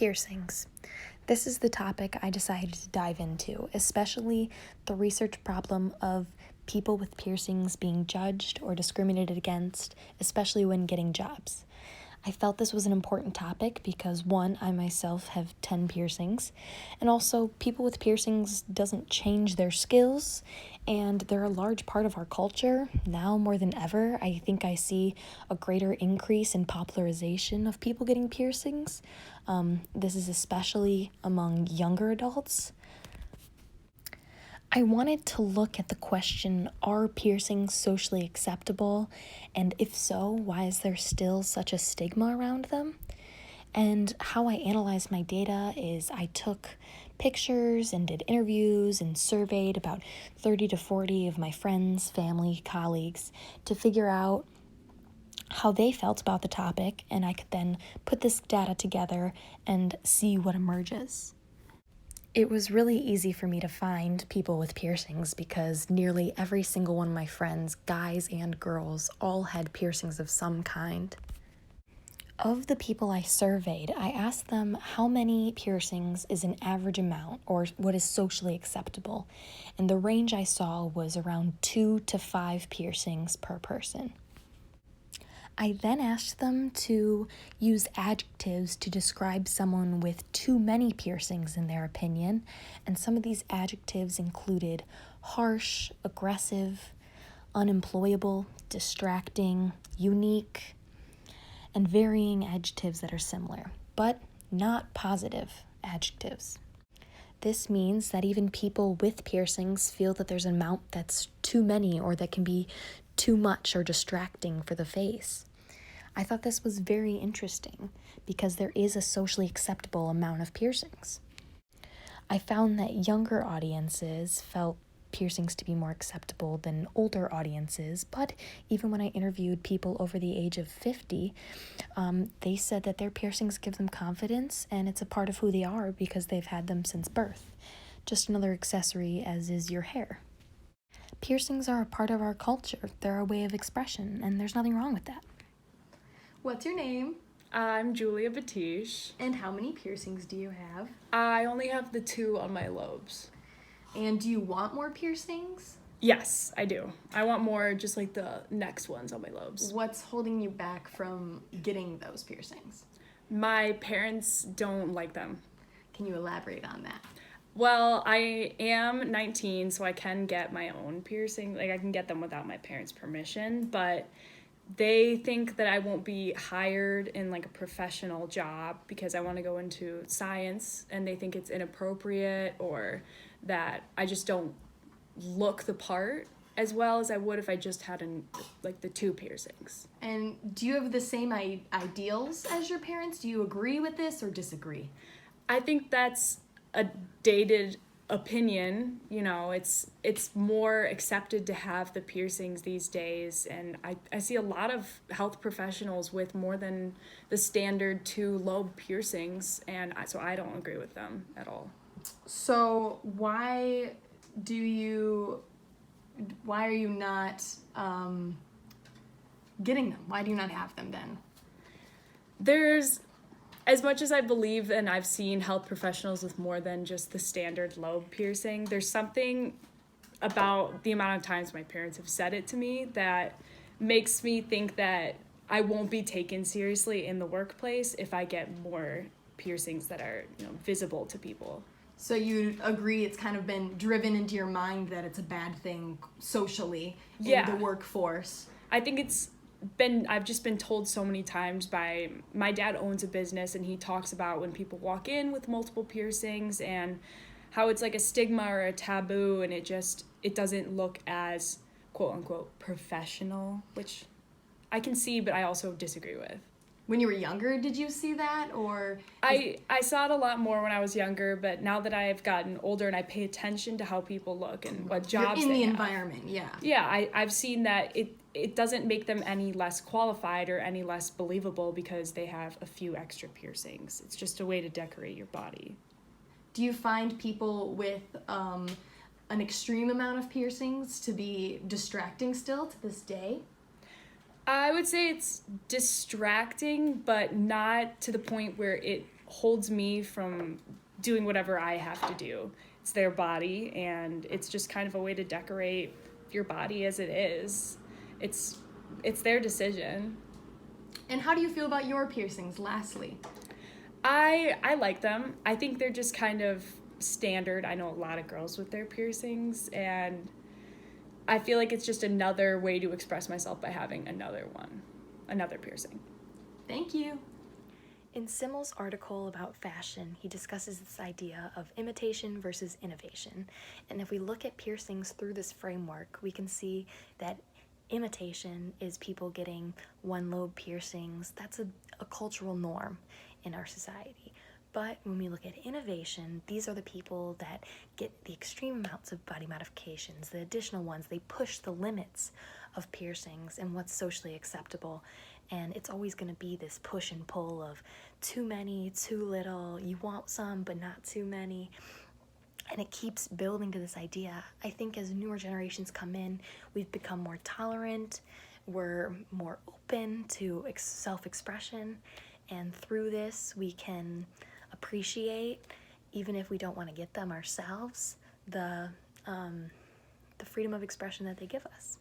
Piercings. This is the topic I decided to dive into, especially the research problem of people with piercings being judged or discriminated against, especially when getting jobs. I felt this was an important topic because, one, I myself have 10 piercings, and also people with piercings doesn't change their skills, and they're a large part of our culture. Now more than ever, I think I see a greater increase in popularization of people getting piercings. This is especially among younger adults. I wanted to look at the question, are piercings socially acceptable? And if so, why is there still such a stigma around them? And how I analyzed my data is I took pictures and did interviews and surveyed about 30 to 40 of my friends, family, colleagues to figure out how they felt about the topic, and I could then put this data together and see what emerges. It was really easy for me to find people with piercings because nearly every single one of my friends, guys and girls, all had piercings of some kind. Of the people I surveyed, I asked them how many piercings is an average amount or what is socially acceptable, and the range I saw was around 2 to 5 piercings per person. I then asked them to use adjectives to describe someone with too many piercings in their opinion, and some of these adjectives included harsh, aggressive, unemployable, distracting, unique, and varying adjectives that are similar, but not positive adjectives. This means that even people with piercings feel that there's an amount that's too many or that can be too much or distracting for the face. I thought this was very interesting because there is a socially acceptable amount of piercings. I found that younger audiences felt piercings to be more acceptable than older audiences, but even when I interviewed people over the age of 50, they said that their piercings give them confidence and it's a part of who they are because they've had them since birth. Just another accessory as is your hair. Piercings are a part of our culture. They're a way of expression, and there's nothing wrong with that. What's your name? I'm Julia Batish. And how many piercings do you have? I only have the 2 on my lobes. And do you want more piercings? Yes, I do. I want more, just like the next ones on my lobes. What's holding you back from getting those piercings? My parents don't like them. Can you elaborate on that? Well, I am 19, so I can get my own piercing. Like, I can get them without my parents' permission, but they think that I won't be hired in like a professional job because I want to go into science, and they think it's inappropriate or that I just don't look the part as well as I would if I just had the 2 piercings. And do you have the same ideals as your parents? Do you agree with this or disagree? I think that's a dated opinion. You know, it's more accepted to have the piercings these days, and I see a lot of health professionals with more than the standard 2 lobe piercings, and so I don't agree with them at all. So why are you not getting them? Why do you not have them then? There's, as much as I believe and I've seen health professionals with more than just the standard lobe piercing, there's something about the amount of times my parents have said it to me that makes me think that I won't be taken seriously in the workplace if I get more piercings that are, visible to people. So you agree it's kind of been driven into your mind that it's a bad thing socially in the workforce? I think I've just been told so many times by, my dad owns a business, and he talks about when people walk in with multiple piercings and how it's like a stigma or a taboo, and it doesn't look as quote unquote professional, which I can see, but I also disagree with. When you were younger, did you see that, or? I saw it a lot more when I was younger, but now that I've gotten older and I pay attention to how people look and what jobs You're in the have, environment, yeah. Yeah, I've seen that it doesn't make them any less qualified or any less believable because they have a few extra piercings. It's just a way to decorate your body. Do you find people with an extreme amount of piercings to be distracting still to this day? I would say it's distracting, but not to the point where it holds me from doing whatever I have to do. It's their body, and it's just kind of a way to decorate your body as it is. It's their decision. And how do you feel about your piercings, lastly? I like them. I think they're just kind of standard. I know a lot of girls with their piercings, and I feel like it's just another way to express myself by having another piercing. Thank you. In Simmel's article about fashion, he discusses this idea of imitation versus innovation. And if we look at piercings through this framework, we can see that imitation is people getting one lobe piercings. That's a cultural norm in our society. But when we look at innovation, these are the people that get the extreme amounts of body modifications, the additional ones. They push the limits of piercings and what's socially acceptable. And it's always going to be this push and pull of too many, too little. You want some, but not too many. And it keeps building to this idea. I think as newer generations come in, we've become more tolerant. We're more open to self-expression. And through this, we can appreciate, even if we don't want to get them ourselves, the freedom of expression that they give us.